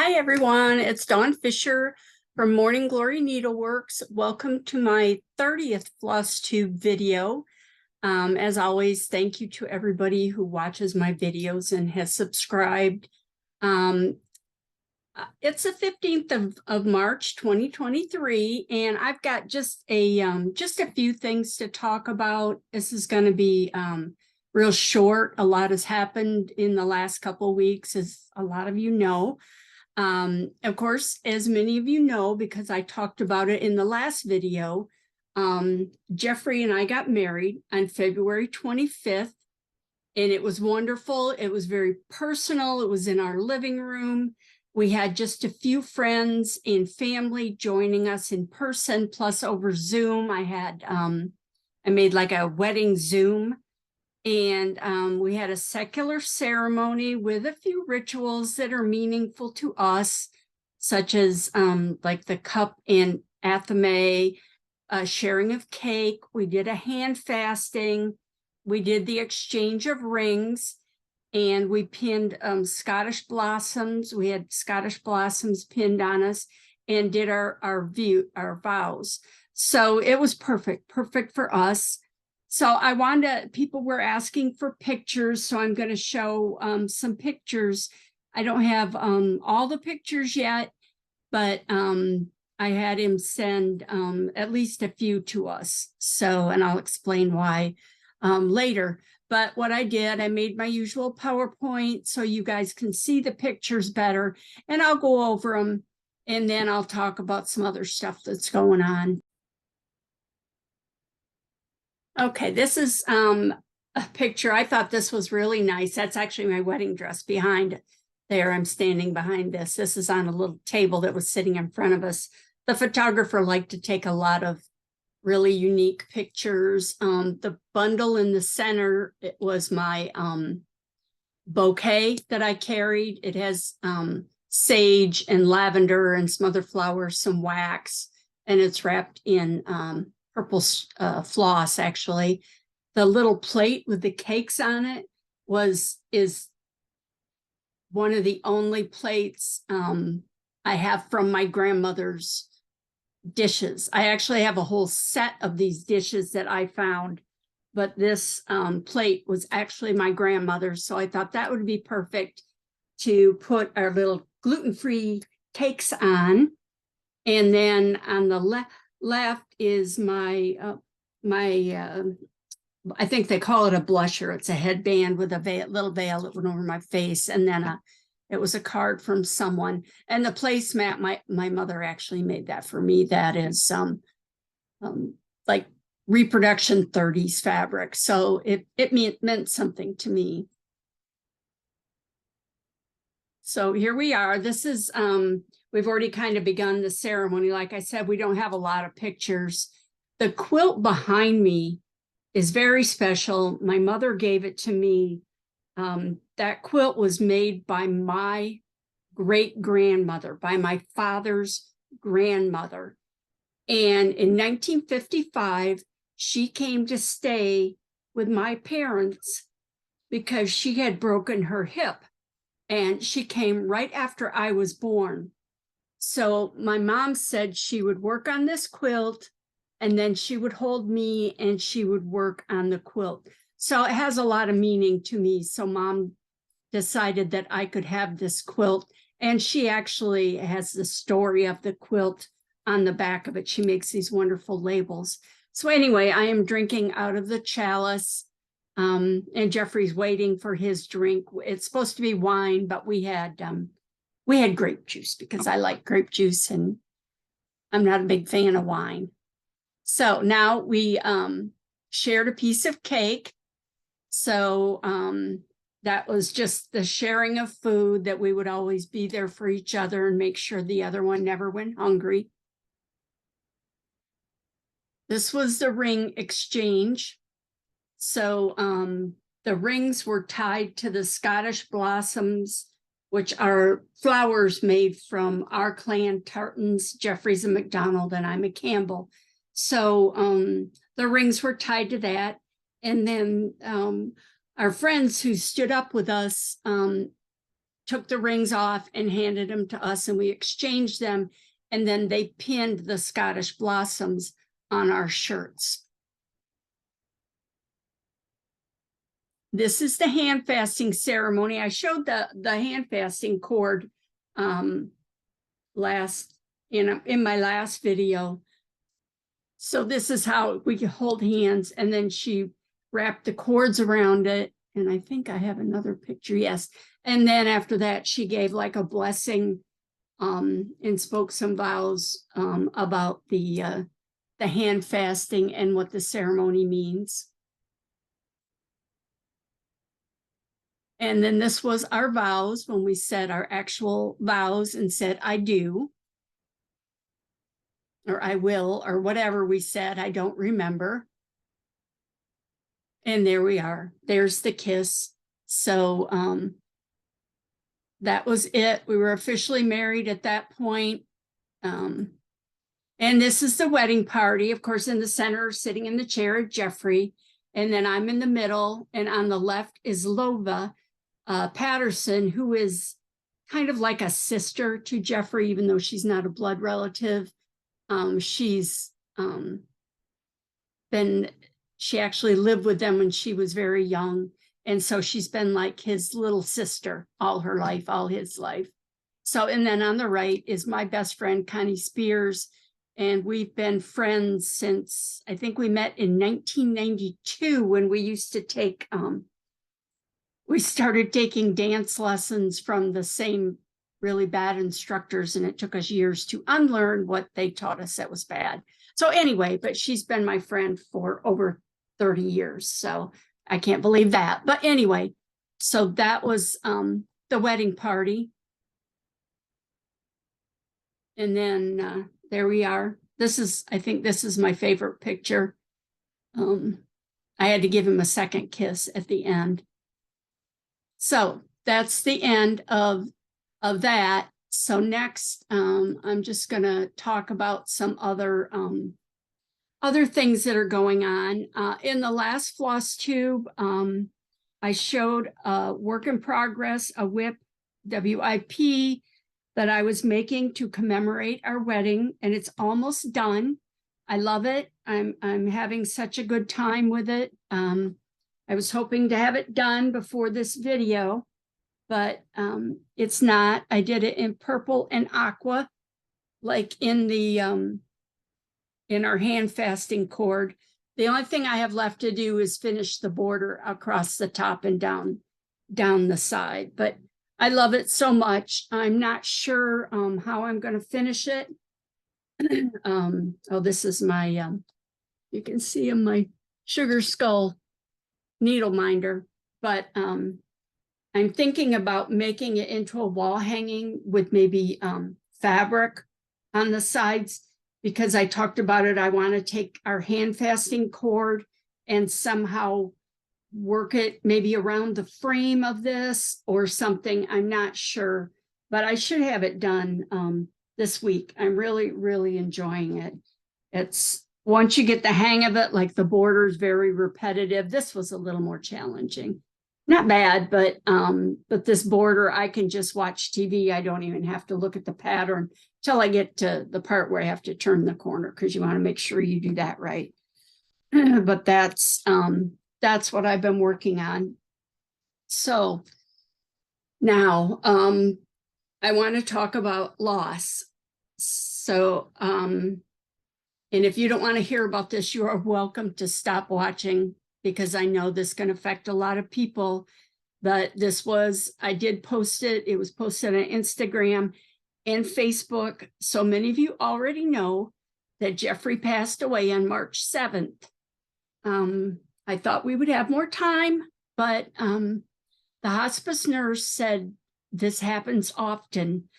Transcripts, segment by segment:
Hi everyone, it's Dawn Fisher from Morning Glory Needleworks. Welcome to my 30th FlossTube video. As always, thank you to everybody who watches my videos and has subscribed. It's the 15th of March 2023, and I've got just a few things to talk about. This is going to be real short. A lot has happened in the last couple of weeks, as a lot of you know. Of course, as many of you know, because I talked about it in the last video, Jeffrey and I got married on February 25th, and it was wonderful. It was very personal. It was in our living room. We had just a few friends and family joining us in person, plus over Zoom. I made like a wedding Zoom. And we had a secular ceremony with a few rituals that are meaningful to us, such as like the cup and athame, sharing of cake. We did a hand fasting. We did the exchange of rings, and we pinned Scottish blossoms. We had Scottish blossoms pinned on us, and did our vows. So it was perfect for us. So people were asking for pictures, so I'm going to show some pictures. I don't have all the pictures yet, but I had him send at least a few to us. So, and I'll explain why later. But what I did, I made my usual PowerPoint so you guys can see the pictures better, and I'll go over them, and then I'll talk about some other stuff that's going on. Okay, this is a picture. I thought this was really nice. That's actually my wedding dress behind there. I'm standing behind this. This is on a little table that was sitting in front of us. The photographer liked to take a lot of really unique pictures. The bundle in the center, it was my bouquet that I carried. It has sage and lavender and some other flowers, some wax, and it's wrapped in purple floss. Actually, the little plate with the cakes on it is one of the only plates I have from my grandmother's dishes. I actually have a whole set of these dishes that I found, but this plate was actually my grandmother's, so I thought that would be perfect to put our little gluten-free cakes on. And then on the left is my I think they call it a blusher. It's a headband with a little veil that went over my face, and then it was a card from someone. And the placemat, my mother actually made that for me. That is like reproduction 30s fabric, so it meant something to me. So here we are. This is we've already kind of begun the ceremony. Like I said, we don't have a lot of pictures. The quilt behind me is very special. My mother gave it to me. That quilt was made by my great-grandmother, by my father's grandmother. And in 1955, she came to stay with my parents because she had broken her hip. And she came right after I was born. So my mom said she would work on this quilt, and then she would hold me and she would work on the quilt. So it has a lot of meaning to me. So mom decided that I could have this quilt, and she actually has the story of the quilt on the back of it. She makes these wonderful labels. So anyway, I am drinking out of the chalice. And Jeffrey's waiting for his drink. It's supposed to be wine, but we had grape juice because I like grape juice, and I'm not a big fan of wine. So now we shared a piece of cake. So that was just the sharing of food, that we would always be there for each other and make sure the other one never went hungry. This was the ring exchange. So the rings were tied to the Scottish blossoms, which are flowers made from our clan tartans. Jeffrey's a McDonald and I'm a Campbell. So the rings were tied to that. And then our friends who stood up with us took the rings off and handed them to us, and we exchanged them. And then they pinned the Scottish blossoms on our shirts. This is the hand fasting ceremony. I showed the hand fasting cord in my last video. So this is how we could hold hands, and then she wrapped the cords around it. And I think I have another picture. Yes. And then after that, she gave like a blessing and spoke some vows about the hand fasting and what the ceremony means. And then this was our vows when we said our actual vows and said, I do, or I will, or whatever we said. I don't remember. And there we are. There's the kiss. So that was it. We were officially married at that point. And this is the wedding party. Of course, in the center, sitting in the chair, Jeffrey. And then I'm in the middle. And on the left is Lova Patterson, who is kind of like a sister to Jeffrey, even though she's not a blood relative. She actually lived with them when she was very young. And so she's been like his little sister all her life, all his life. So, and then on the right is my best friend, Connie Spears. And we've been friends since, I think we met in 1992 when we used to take, we started taking dance lessons from the same really bad instructors, and it took us years to unlearn what they taught us that was bad. So anyway, but she's been my friend for over 30 years. So I can't believe that. But anyway, so that was the wedding party. And then there we are. I think this is my favorite picture. I had to give him a second kiss at the end. So that's the end of that. So next, I'm just going to talk about some other things that are going on. In the last FlossTube, I showed a work in progress, a WIP, WIP, that I was making to commemorate our wedding, and it's almost done. I love it. I'm having such a good time with it. I was hoping to have it done before this video, but it's not. I did it in purple and aqua, like in the in our hand fasting cord. The only thing I have left to do is finish the border across the top and down the side. But I love it so much. I'm not sure how I'm going to finish it. Oh, this is my, you can see in my sugar skull needle minder, but I'm thinking about making it into a wall hanging with maybe fabric on the sides, because I talked about it. I want to take our hand fasting cord and somehow work it maybe around the frame of this or something. I'm not sure, but I should have it done this week. I'm really, really enjoying it. It's once you get the hang of it, like the border is very repetitive. This was a little more challenging. Not bad, but this border, I can just watch TV. I don't even have to look at the pattern till I get to the part where I have to turn the corner, because you want to make sure you do that right. But that's what I've been working on. So now I want to talk about loss. So and if you don't want to hear about this, you are welcome to stop watching, because I know this can affect a lot of people. But I did post it. It was posted on Instagram and Facebook. So many of you already know that Jeffrey passed away on March 7th. I thought we would have more time, but the hospice nurse said this happens often.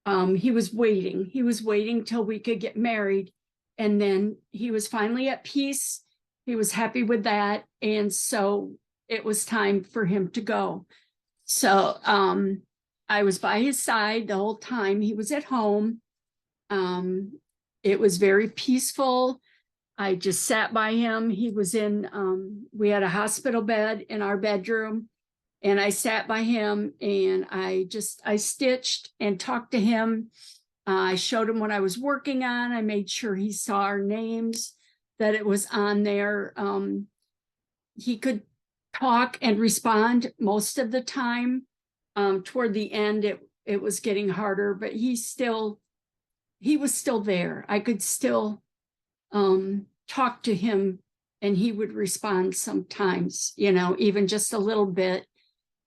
He was waiting till we could get married. And then he was finally at peace. He was happy with that. And so it was time for him to go. So I was by his side the whole time he was at home. It was very peaceful. I just sat by him. He was in, we had a hospital bed in our bedroom, And I sat by him and I stitched and talked to him. I showed him what I was working on. I made sure he saw our names, that it was on there. He could talk and respond most of the time. Toward the end, it was getting harder, but he was still there. I could still talk to him and he would respond sometimes, even just a little bit.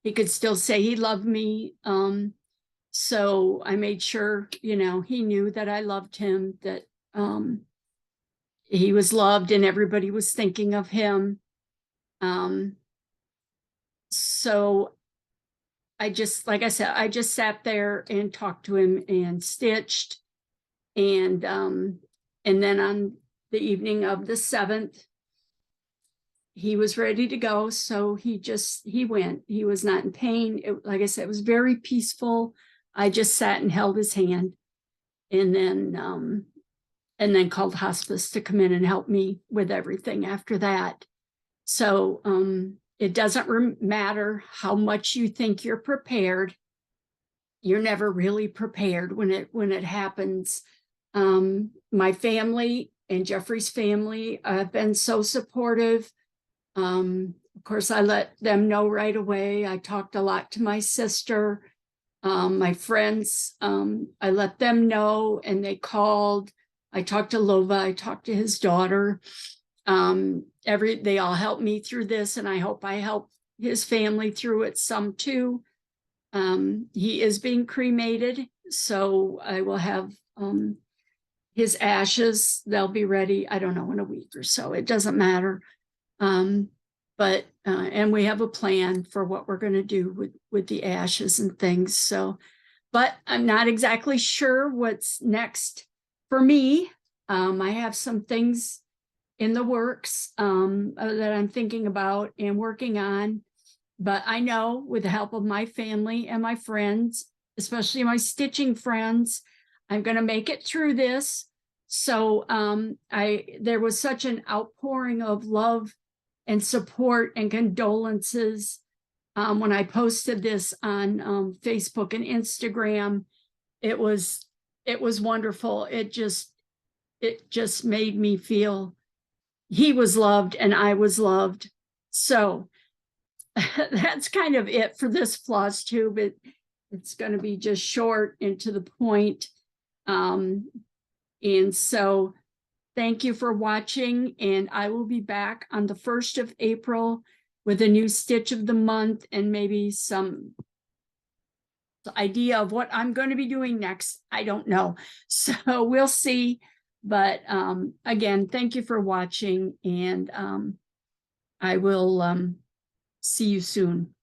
He could still say he loved me. So I made sure, he knew that I loved him, that he was loved and everybody was thinking of him. So like I said, I just sat there and talked to him and stitched. And then on the evening of the 7th, he was ready to go. So he went. He was not in pain. Like I said, it was very peaceful. I just sat and held his hand, and then called hospice to come in and help me with everything after that. So it doesn't matter how much you think you're prepared. You're never really prepared when it happens. My family and Jeffrey's family have been so supportive. Of course, I let them know right away. I talked a lot to my sister, my friends. I let them know, and they called. I talked to Lova. I talked to his daughter. They all helped me through this, and I hope I helped his family through it some too. He is being cremated, so I will have his ashes. They'll be ready, I don't know, in a week or so. It doesn't matter. But we have a plan for what we're going to do with the ashes and things. So, but I'm not exactly sure what's next for me. I have some things in the works that I'm thinking about and working on. But I know, with the help of my family and my friends, especially my stitching friends, I'm going to make it through this. So there was such an outpouring of love and support and condolences when I posted this on Facebook and Instagram. It was wonderful. It just made me feel he was loved and I was loved. So that's kind of it for this FlossTube. It's going to be just short and to the point. And so thank you for watching, and I will be back on the 1st of April with a new stitch of the month and maybe some idea of what I'm going to be doing next. I don't know. So we'll see. But again, thank you for watching, and I will see you soon.